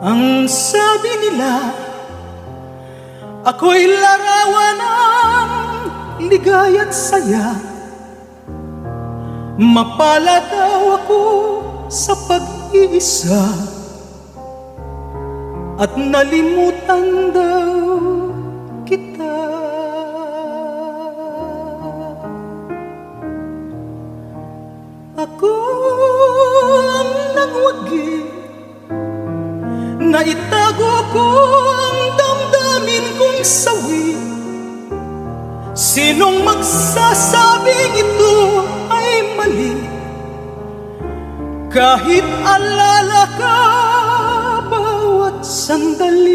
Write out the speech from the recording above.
Ang sabi nila, ako'y larawan ng ligaya't saya. Mapalad daw ako sa pag-iisa, at nalimutan daw kita. Ako ang nagwagi, na itago ko ang damdamin kong sawi. Sinong magsasabing ito ay mali? Kahit alala ka bawat sandali.